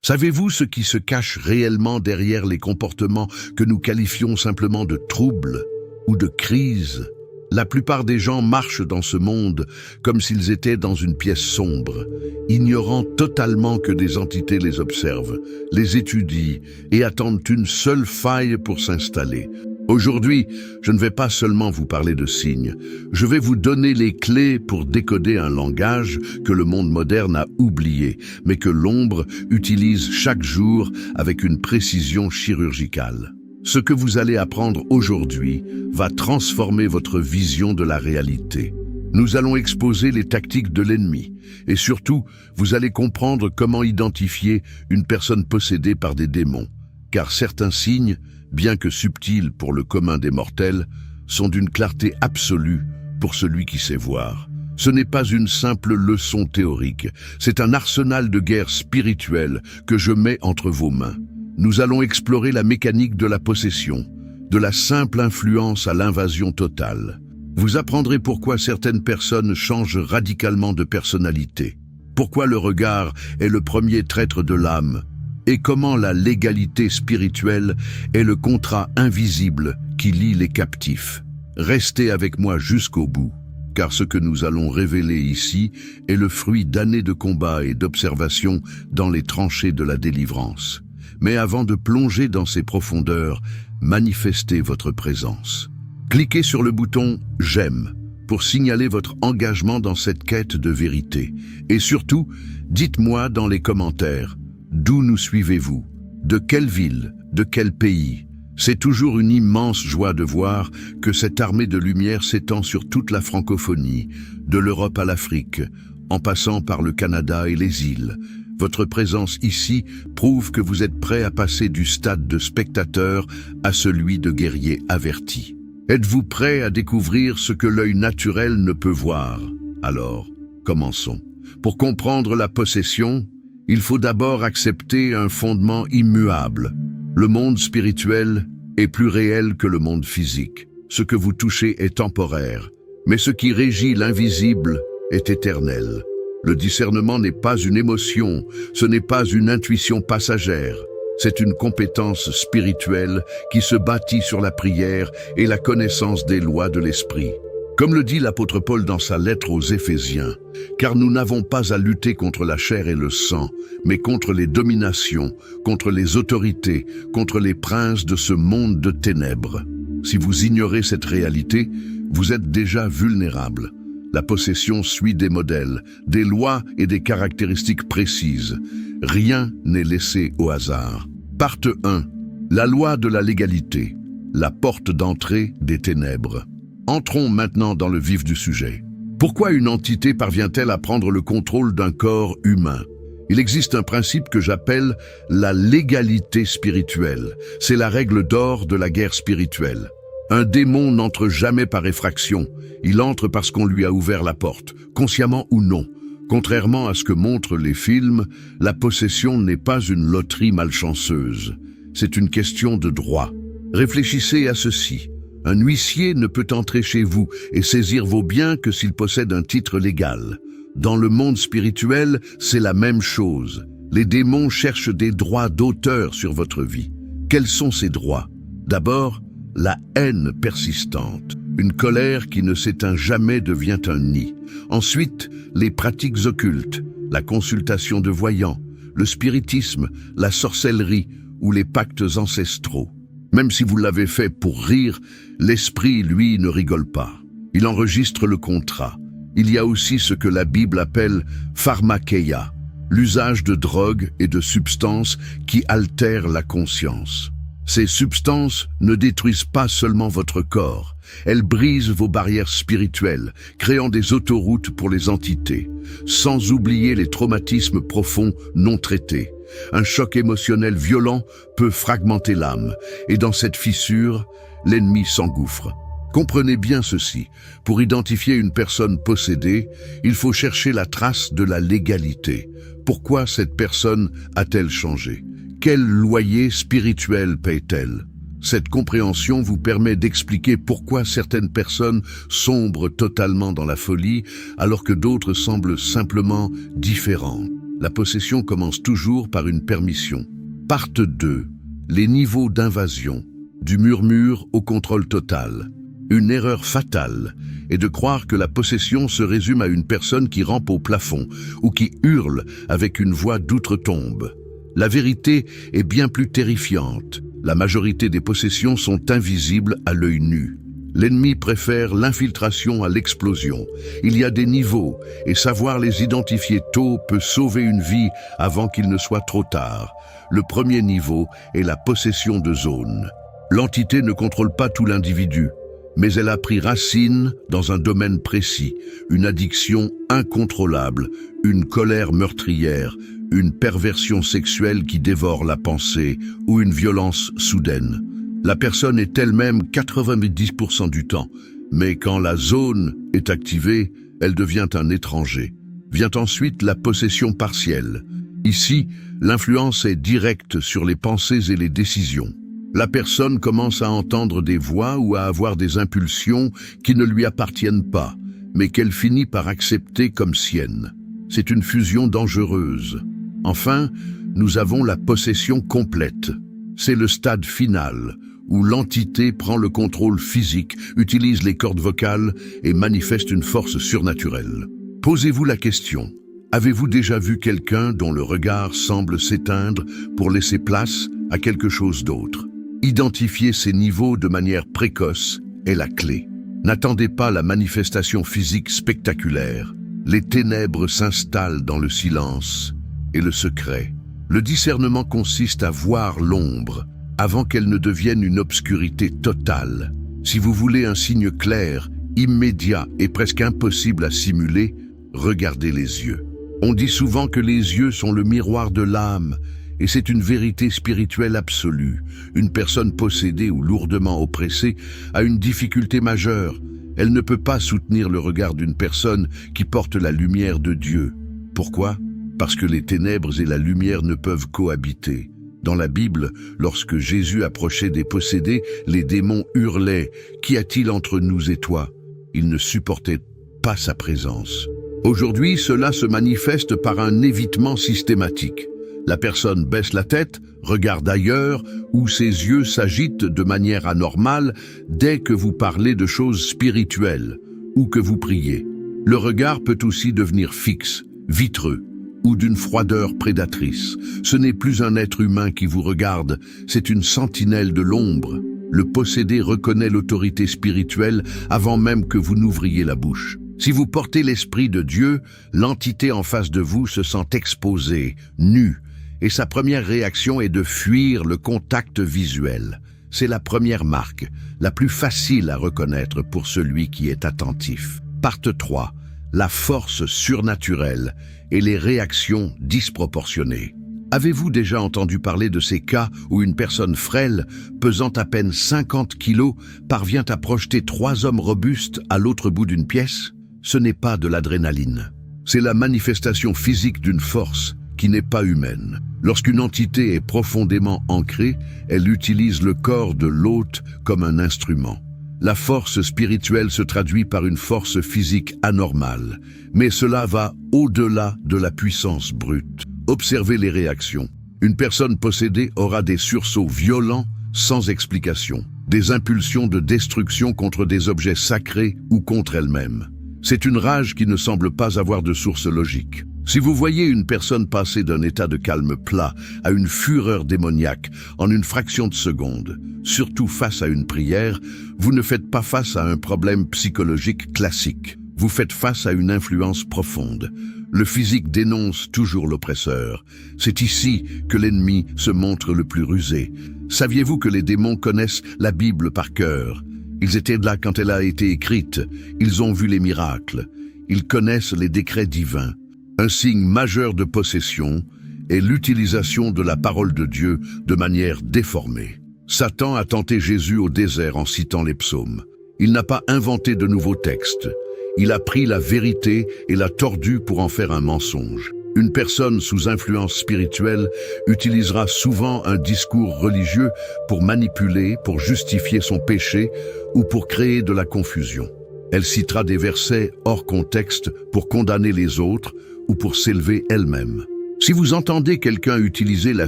Savez-vous ce qui se cache réellement derrière les comportements que nous qualifions simplement de troubles ou de crises? La plupart des gens marchent dans ce monde comme s'ils étaient dans une pièce sombre, ignorant totalement que des entités les observent, les étudient et attendent une seule faille pour s'installer. Aujourd'hui, je ne vais pas seulement vous parler de signes, je vais vous donner les clés pour décoder un langage que le monde moderne a oublié, mais que l'ombre utilise chaque jour avec une précision chirurgicale. Ce que vous allez apprendre aujourd'hui va transformer votre vision de la réalité. Nous allons exposer les tactiques de l'ennemi et surtout, vous allez comprendre comment identifier une personne possédée par des démons, car certains signes, bien que subtils pour le commun des mortels, sont d'une clarté absolue pour celui qui sait voir. Ce n'est pas une simple leçon théorique, c'est un arsenal de guerre spirituelle que je mets entre vos mains. Nous allons explorer la mécanique de la possession, de la simple influence à l'invasion totale. Vous apprendrez pourquoi certaines personnes changent radicalement de personnalité, pourquoi le regard est le premier traître de l'âme, et comment la légalité spirituelle est le contrat invisible qui lie les captifs. Restez avec moi jusqu'au bout, car ce que nous allons révéler ici est le fruit d'années de combat et d'observation dans les tranchées de la délivrance. Mais avant de plonger dans ces profondeurs, manifestez votre présence. Cliquez sur le bouton « J'aime » pour signaler votre engagement dans cette quête de vérité. Et surtout, dites-moi dans les commentaires, d'où nous suivez-vous? De quelle ville? De quel pays? C'est toujours une immense joie de voir que cette armée de lumière s'étend sur toute la francophonie, de l'Europe à l'Afrique, en passant par le Canada et les îles. Votre présence ici prouve que vous êtes prêt à passer du stade de spectateur à celui de guerrier averti. Êtes-vous prêt à découvrir ce que l'œil naturel ne peut voir? Alors, commençons. Pour comprendre la possession, il faut d'abord accepter un fondement immuable. Le monde spirituel est plus réel que le monde physique. Ce que vous touchez est temporaire, mais ce qui régit l'invisible est éternel. Le discernement n'est pas une émotion, ce n'est pas une intuition passagère. C'est une compétence spirituelle qui se bâtit sur la prière et la connaissance des lois de l'esprit. Comme le dit l'apôtre Paul dans sa lettre aux Éphésiens, « Car nous n'avons pas à lutter contre la chair et le sang, mais contre les dominations, contre les autorités, contre les princes de ce monde de ténèbres. » Si vous ignorez cette réalité, vous êtes déjà vulnérable. La possession suit des modèles, des lois et des caractéristiques précises. Rien n'est laissé au hasard. Partie 1. La loi de la légalité, la porte d'entrée des ténèbres. Entrons maintenant dans le vif du sujet. Pourquoi une entité parvient-elle à prendre le contrôle d'un corps humain? Il existe un principe que j'appelle la légalité spirituelle. C'est la règle d'or de la guerre spirituelle. Un démon n'entre jamais par effraction. Il entre parce qu'on lui a ouvert la porte, consciemment ou non. Contrairement à ce que montrent les films, la possession n'est pas une loterie malchanceuse. C'est une question de droit. Réfléchissez à ceci. Un huissier ne peut entrer chez vous et saisir vos biens que s'il possède un titre légal. Dans le monde spirituel, c'est la même chose. Les démons cherchent des droits d'auteur sur votre vie. Quels sont ces droits? D'abord, la haine persistante. Une colère qui ne s'éteint jamais devient un nid. Ensuite, les pratiques occultes, la consultation de voyants, le spiritisme, la sorcellerie ou les pactes ancestraux. Même si vous l'avez fait pour rire, l'esprit, lui, ne rigole pas. Il enregistre le contrat. Il y a aussi ce que la Bible appelle pharmakeia, l'usage de drogues et de substances qui altèrent la conscience. Ces substances ne détruisent pas seulement votre corps, elles brisent vos barrières spirituelles, créant des autoroutes pour les entités, sans oublier les traumatismes profonds non traités. Un choc émotionnel violent peut fragmenter l'âme, et dans cette fissure, l'ennemi s'engouffre. Comprenez bien ceci, pour identifier une personne possédée, il faut chercher la trace de la légalité. Pourquoi cette personne a-t-elle changé? Quel loyer spirituel paie-t-elle? Cette compréhension vous permet d'expliquer pourquoi certaines personnes sombrent totalement dans la folie alors que d'autres semblent simplement différentes. La possession commence toujours par une permission. Part 2. Les niveaux d'invasion. Du murmure au contrôle total. Une erreur fatale est de croire que la possession se résume à une personne qui rampe au plafond ou qui hurle avec une voix d'outre-tombe. La vérité est bien plus terrifiante. La majorité des possessions sont invisibles à l'œil nu. L'ennemi préfère l'infiltration à l'explosion. Il y a des niveaux, et savoir les identifier tôt peut sauver une vie avant qu'il ne soit trop tard. Le premier niveau est la possession de zone. L'entité ne contrôle pas tout l'individu, mais elle a pris racine dans un domaine précis, une addiction incontrôlable, une colère meurtrière, une perversion sexuelle qui dévore la pensée ou une violence soudaine. La personne est elle-même 90% du temps, mais quand la zone est activée, elle devient un étranger. Vient ensuite la possession partielle. Ici, l'influence est directe sur les pensées et les décisions. La personne commence à entendre des voix ou à avoir des impulsions qui ne lui appartiennent pas, mais qu'elle finit par accepter comme siennes. C'est une fusion dangereuse. Enfin, nous avons la possession complète. C'est le stade final, où l'entité prend le contrôle physique, utilise les cordes vocales et manifeste une force surnaturelle. Posez-vous la question, avez-vous déjà vu quelqu'un dont le regard semble s'éteindre pour laisser place à quelque chose d'autre? Identifier ces niveaux de manière précoce est la clé. N'attendez pas la manifestation physique spectaculaire. Les ténèbres s'installent dans le silence et le secret. Le discernement consiste à voir l'ombre avant qu'elle ne devienne une obscurité totale. Si vous voulez un signe clair, immédiat et presque impossible à simuler, regardez les yeux. On dit souvent que les yeux sont le miroir de l'âme, et c'est une vérité spirituelle absolue. Une personne possédée ou lourdement oppressée a une difficulté majeure. Elle ne peut pas soutenir le regard d'une personne qui porte la lumière de Dieu. Pourquoi ? Parce que les ténèbres et la lumière ne peuvent cohabiter. Dans la Bible, lorsque Jésus approchait des possédés, les démons hurlaient « Qu'y a-t-il entre nous et toi ?» Ils ne supportaient pas sa présence. Aujourd'hui, cela se manifeste par un évitement systématique. La personne baisse la tête, regarde ailleurs, ou ses yeux s'agitent de manière anormale dès que vous parlez de choses spirituelles ou que vous priez. Le regard peut aussi devenir fixe, vitreux, ou d'une froideur prédatrice. Ce n'est plus un être humain qui vous regarde, c'est une sentinelle de l'ombre. Le possédé reconnaît l'autorité spirituelle avant même que vous n'ouvriez la bouche. Si vous portez l'esprit de Dieu, l'entité en face de vous se sent exposée, nue, et sa première réaction est de fuir le contact visuel. C'est la première marque, la plus facile à reconnaître pour celui qui est attentif. Part 3. La force surnaturelle et les réactions disproportionnées. Avez-vous déjà entendu parler de ces cas où une personne frêle, pesant à peine 50 kilos, parvient à projeter 3 hommes robustes à l'autre bout d'une pièce? Ce n'est pas de l'adrénaline. C'est la manifestation physique d'une force qui n'est pas humaine. Lorsqu'une entité est profondément ancrée, elle utilise le corps de l'hôte comme un instrument. La force spirituelle se traduit par une force physique anormale, mais cela va au-delà de la puissance brute. Observez les réactions. Une personne possédée aura des sursauts violents sans explication, des impulsions de destruction contre des objets sacrés ou contre elle-même. C'est une rage qui ne semble pas avoir de source logique. Si vous voyez une personne passer d'un état de calme plat à une fureur démoniaque en une fraction de seconde, surtout face à une prière, vous ne faites pas face à un problème psychologique classique. Vous faites face à une influence profonde. Le physique dénonce toujours l'oppresseur. C'est ici que l'ennemi se montre le plus rusé. Saviez-vous que les démons connaissent la Bible par cœur? Ils étaient là quand elle a été écrite. Ils ont vu les miracles. Ils connaissent les décrets divins. Un signe majeur de possession est l'utilisation de la parole de Dieu de manière déformée. Satan a tenté Jésus au désert en citant les psaumes. Il n'a pas inventé de nouveaux textes. Il a pris la vérité et l'a tordue pour en faire un mensonge. Une personne sous influence spirituelle utilisera souvent un discours religieux pour manipuler, pour justifier son péché ou pour créer de la confusion. Elle citera des versets hors contexte pour condamner les autres ou pour s'élever elle-même. Si vous entendez quelqu'un utiliser la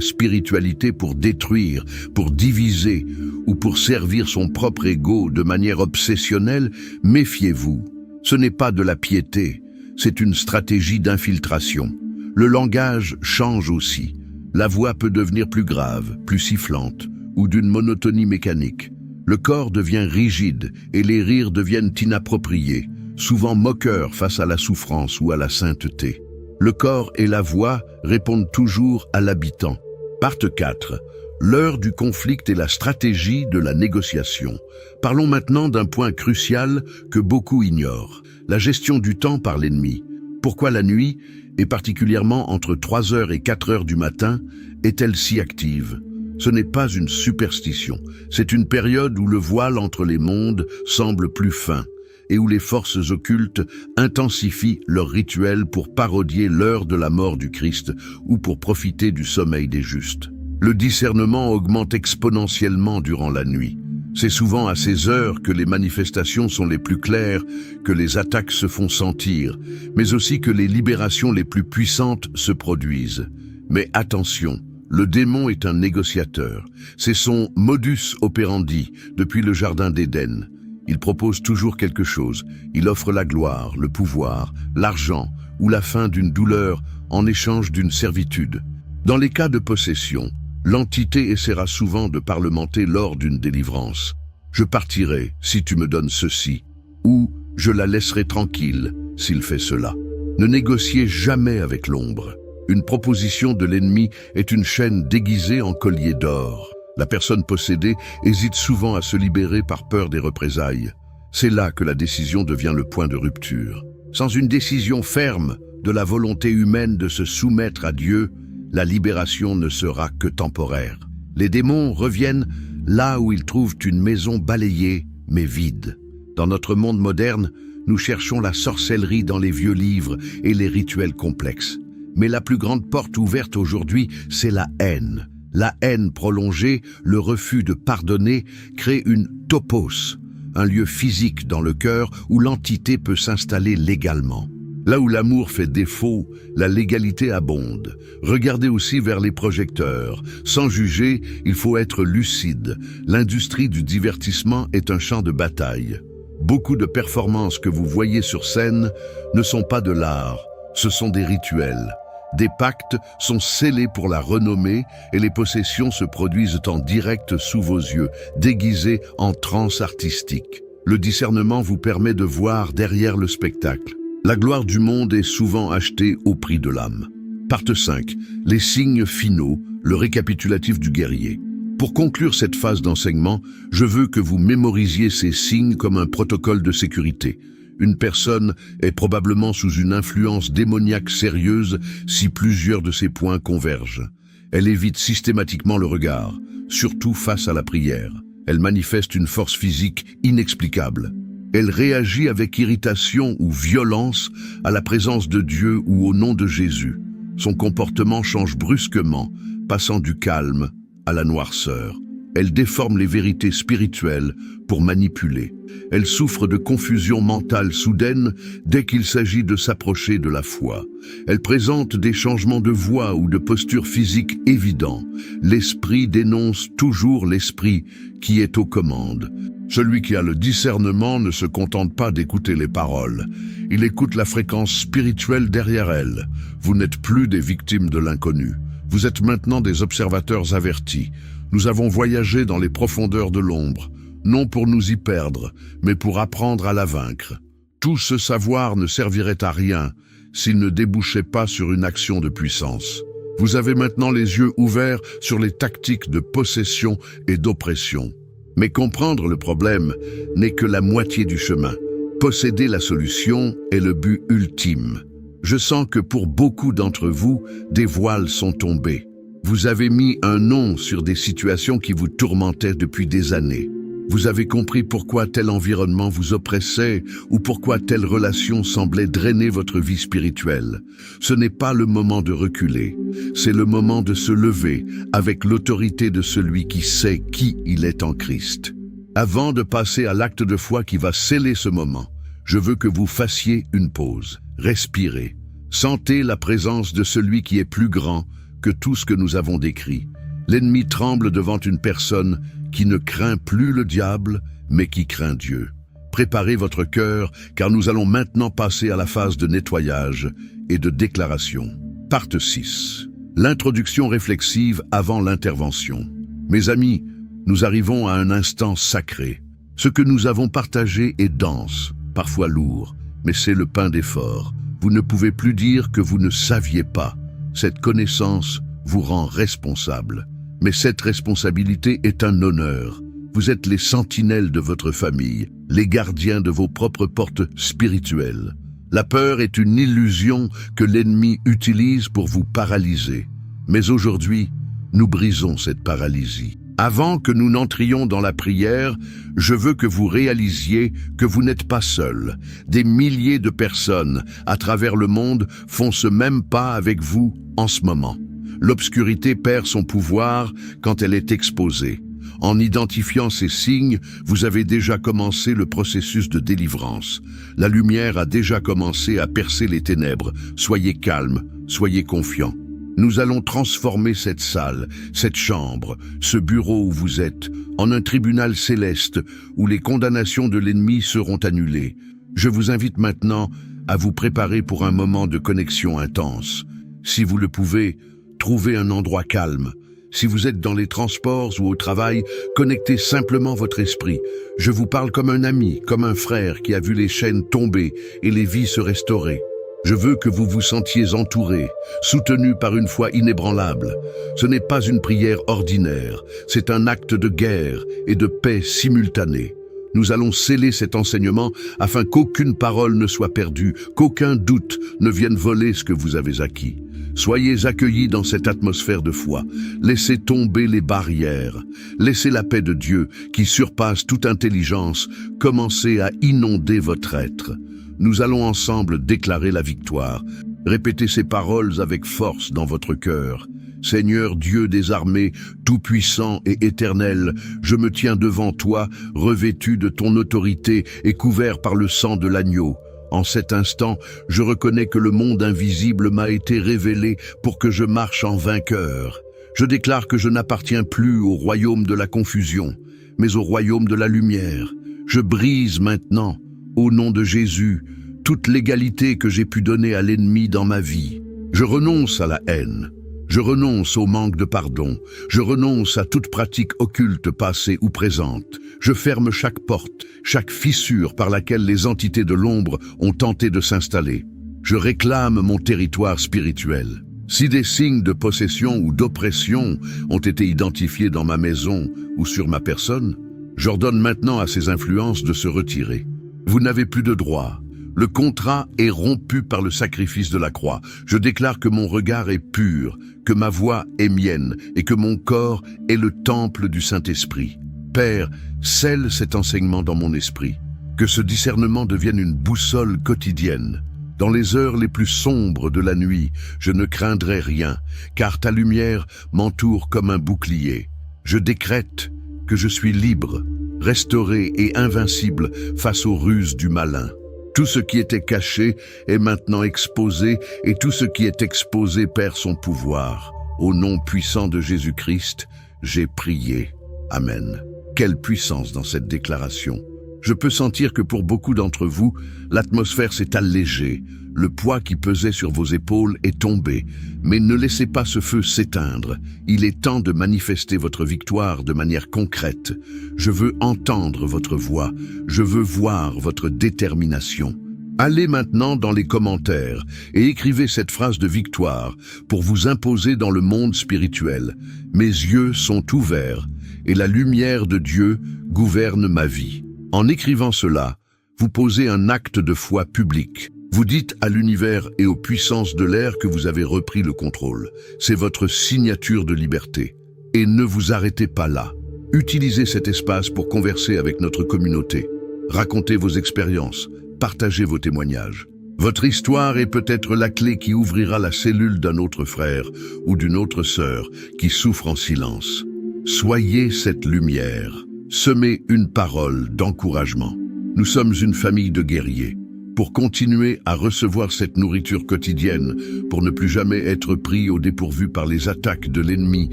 spiritualité pour détruire, pour diviser ou pour servir son propre ego de manière obsessionnelle, méfiez-vous. Ce n'est pas de la piété, c'est une stratégie d'infiltration. Le langage change aussi. La voix peut devenir plus grave, plus sifflante, ou d'une monotonie mécanique. Le corps devient rigide et les rires deviennent inappropriés, souvent moqueurs face à la souffrance ou à la sainteté. Le corps et la voix répondent toujours à l'habitant. Partie 4. L'heure du conflit et la stratégie de la négociation. Parlons maintenant d'un point crucial que beaucoup ignorent, la gestion du temps par l'ennemi. Pourquoi la nuit, et particulièrement entre 3 heures et 4 heures du matin, est-elle si active? Ce n'est pas une superstition, c'est une période où le voile entre les mondes semble plus fin et où les forces occultes intensifient leurs rituels pour parodier l'heure de la mort du Christ ou pour profiter du sommeil des justes. Le discernement augmente exponentiellement durant la nuit. C'est souvent à ces heures que les manifestations sont les plus claires, que les attaques se font sentir, mais aussi que les libérations les plus puissantes se produisent. Mais attention, le démon est un négociateur. C'est son modus operandi depuis le jardin d'Éden. Il propose toujours quelque chose. Il offre la gloire, le pouvoir, l'argent ou la fin d'une douleur en échange d'une servitude. Dans les cas de possession, l'entité essaiera souvent de parlementer lors d'une délivrance. Je partirai si tu me donnes ceci, ou je la laisserai tranquille s'il fait cela. Ne négociez jamais avec l'ombre. Une proposition de l'ennemi est une chaîne déguisée en collier d'or. La personne possédée hésite souvent à se libérer par peur des représailles. C'est là que la décision devient le point de rupture. Sans une décision ferme de la volonté humaine de se soumettre à Dieu, la libération ne sera que temporaire. Les démons reviennent là où ils trouvent une maison balayée mais vide. Dans notre monde moderne, nous cherchons la sorcellerie dans les vieux livres et les rituels complexes. Mais la plus grande porte ouverte aujourd'hui, c'est la haine. La haine prolongée, le refus de pardonner, crée une topos, un lieu physique dans le cœur où l'entité peut s'installer légalement. Là où l'amour fait défaut, la légalité abonde. Regardez aussi vers les projecteurs. Sans juger, il faut être lucide. L'industrie du divertissement est un champ de bataille. Beaucoup de performances que vous voyez sur scène ne sont pas de l'art, ce sont des rituels. Des pactes sont scellés pour la renommée et les possessions se produisent en direct sous vos yeux, déguisées en transe artistique. Le discernement vous permet de voir derrière le spectacle. La gloire du monde est souvent achetée au prix de l'âme. Partie 5. Les signes finaux, le récapitulatif du guerrier. Pour conclure cette phase d'enseignement, je veux que vous mémorisiez ces signes comme un protocole de sécurité. Une personne est probablement sous une influence démoniaque sérieuse si plusieurs de ces points convergent. Elle évite systématiquement le regard, surtout face à la prière. Elle manifeste une force physique inexplicable. Elle réagit avec irritation ou violence à la présence de Dieu ou au nom de Jésus. Son comportement change brusquement, passant du calme à la noirceur. Elle déforme les vérités spirituelles pour manipuler. Elle souffre de confusion mentale soudaine dès qu'il s'agit de s'approcher de la foi. Elle présente des changements de voix ou de posture physique évidents. L'esprit dénonce toujours l'esprit qui est aux commandes. Celui qui a le discernement ne se contente pas d'écouter les paroles. Il écoute la fréquence spirituelle derrière elles. Vous n'êtes plus des victimes de l'inconnu. Vous êtes maintenant des observateurs avertis. Nous avons voyagé dans les profondeurs de l'ombre, non pour nous y perdre, mais pour apprendre à la vaincre. Tout ce savoir ne servirait à rien s'il ne débouchait pas sur une action de puissance. Vous avez maintenant les yeux ouverts sur les tactiques de possession et d'oppression. Mais comprendre le problème n'est que la moitié du chemin. Posséder la solution est le but ultime. Je sens que pour beaucoup d'entre vous, des voiles sont tombés. Vous avez mis un nom sur des situations qui vous tourmentaient depuis des années. Vous avez compris pourquoi tel environnement vous oppressait ou pourquoi telle relation semblait drainer votre vie spirituelle. Ce n'est pas le moment de reculer, c'est le moment de se lever avec l'autorité de celui qui sait qui il est en Christ. Avant de passer à l'acte de foi qui va sceller ce moment, je veux que vous fassiez une pause. Respirez. Sentez la présence de celui qui est plus grand que tout ce que nous avons décrit. L'ennemi tremble devant une personne qui ne craint plus le diable, mais qui craint Dieu. Préparez votre cœur, car nous allons maintenant passer à la phase de nettoyage et de déclaration. Partie 6. L'introduction réflexive avant l'intervention. Mes amis, nous arrivons à un instant sacré. Ce que nous avons partagé est dense, parfois lourd, mais c'est le pain d'effort. Vous ne pouvez plus dire que vous ne saviez pas. Cette connaissance vous rend responsable. Mais cette responsabilité est un honneur. Vous êtes les sentinelles de votre famille, les gardiens de vos propres portes spirituelles. La peur est une illusion que l'ennemi utilise pour vous paralyser. Mais aujourd'hui, nous brisons cette paralysie. Avant que nous n'entrions dans la prière, je veux que vous réalisiez que vous n'êtes pas seul. Des milliers de personnes à travers le monde font ce même pas avec vous en ce moment. L'obscurité perd son pouvoir quand elle est exposée. En identifiant ces signes, vous avez déjà commencé le processus de délivrance. La lumière a déjà commencé à percer les ténèbres. Soyez calmes, soyez confiants. Nous allons transformer cette salle, cette chambre, ce bureau où vous êtes, en un tribunal céleste où les condamnations de l'ennemi seront annulées. Je vous invite maintenant à vous préparer pour un moment de connexion intense. Si vous le pouvez, trouvez un endroit calme. Si vous êtes dans les transports ou au travail, connectez simplement votre esprit. Je vous parle comme un ami, comme un frère qui a vu les chaînes tomber et les vies se restaurer. Je veux que vous vous sentiez entouré, soutenu par une foi inébranlable. Ce n'est pas une prière ordinaire, c'est un acte de guerre et de paix simultanée. Nous allons sceller cet enseignement afin qu'aucune parole ne soit perdue, qu'aucun doute ne vienne voler ce que vous avez acquis. Soyez accueillis dans cette atmosphère de foi. Laissez tomber les barrières. Laissez la paix de Dieu, qui surpasse toute intelligence, commencer à inonder votre être. Nous allons ensemble déclarer la victoire. Répétez ces paroles avec force dans votre cœur. Seigneur Dieu des armées, tout-puissant et éternel, je me tiens devant toi, revêtu de ton autorité et couvert par le sang de l'agneau. En cet instant, je reconnais que le monde invisible m'a été révélé pour que je marche en vainqueur. Je déclare que je n'appartiens plus au royaume de la confusion, mais au royaume de la lumière. Je brise maintenant, au nom de Jésus, toute l'égalité que j'ai pu donner à l'ennemi dans ma vie. Je renonce à la haine. Je renonce au manque de pardon. Je renonce à toute pratique occulte passée ou présente. Je ferme chaque porte, chaque fissure par laquelle les entités de l'ombre ont tenté de s'installer. Je réclame mon territoire spirituel. Si des signes de possession ou d'oppression ont été identifiés dans ma maison ou sur ma personne, j'ordonne maintenant à ces influences de se retirer. Vous n'avez plus de droit. Le contrat est rompu par le sacrifice de la croix. Je déclare que mon regard est pur, que ma voix est mienne et que mon corps est le temple du Saint-Esprit. Père, scelle cet enseignement dans mon esprit. Que ce discernement devienne une boussole quotidienne. Dans les heures les plus sombres de la nuit, je ne craindrai rien, car ta lumière m'entoure comme un bouclier. Je décrète que je suis libre, restauré et invincible face aux ruses du malin. Tout ce qui était caché est maintenant exposé et tout ce qui est exposé perd son pouvoir. Au nom puissant de Jésus-Christ, j'ai prié. Amen. Quelle puissance dans cette déclaration. Je peux sentir que pour beaucoup d'entre vous, l'atmosphère s'est allégée. Le poids qui pesait sur vos épaules est tombé. Mais ne laissez pas ce feu s'éteindre. Il est temps de manifester votre victoire de manière concrète. Je veux entendre votre voix. Je veux voir votre détermination. Allez maintenant dans les commentaires et écrivez cette phrase de victoire pour vous imposer dans le monde spirituel. Mes yeux sont ouverts et la lumière de Dieu gouverne ma vie. En écrivant cela, vous posez un acte de foi public. Vous dites à l'univers et aux puissances de l'air que vous avez repris le contrôle. C'est votre signature de liberté. Et ne vous arrêtez pas là. Utilisez cet espace pour converser avec notre communauté. Racontez vos expériences, partagez vos témoignages. Votre histoire est peut-être la clé qui ouvrira la cellule d'un autre frère ou d'une autre sœur qui souffre en silence. Soyez cette lumière. Semez une parole d'encouragement. Nous sommes une famille de guerriers. Pour continuer à recevoir cette nourriture quotidienne, pour ne plus jamais être pris au dépourvu par les attaques de l'ennemi,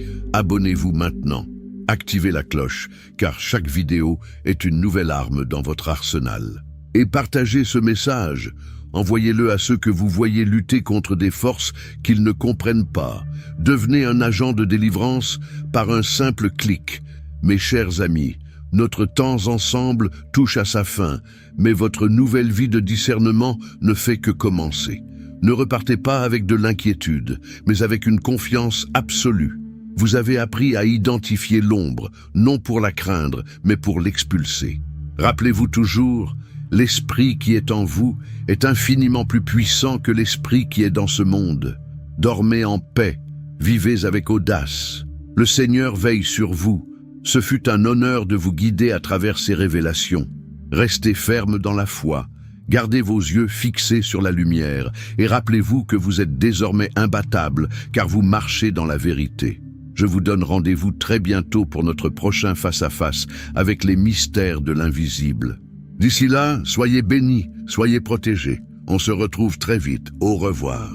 abonnez-vous maintenant. Activez la cloche, car chaque vidéo est une nouvelle arme dans votre arsenal. Et partagez ce message. Envoyez-le à ceux que vous voyez lutter contre des forces qu'ils ne comprennent pas. Devenez un agent de délivrance par un simple clic. Mes chers amis, notre temps ensemble touche à sa fin, mais votre nouvelle vie de discernement ne fait que commencer. Ne repartez pas avec de l'inquiétude, mais avec une confiance absolue. Vous avez appris à identifier l'ombre, non pour la craindre, mais pour l'expulser. Rappelez-vous toujours, l'esprit qui est en vous est infiniment plus puissant que l'esprit qui est dans ce monde. Dormez en paix, vivez avec audace. Le Seigneur veille sur vous. Ce fut un honneur de vous guider à travers ces révélations. Restez ferme dans la foi, gardez vos yeux fixés sur la lumière et rappelez-vous que vous êtes désormais imbattable car vous marchez dans la vérité. Je vous donne rendez-vous très bientôt pour notre prochain face-à-face avec les mystères de l'invisible. D'ici là, soyez bénis, soyez protégés. On se retrouve très vite. Au revoir.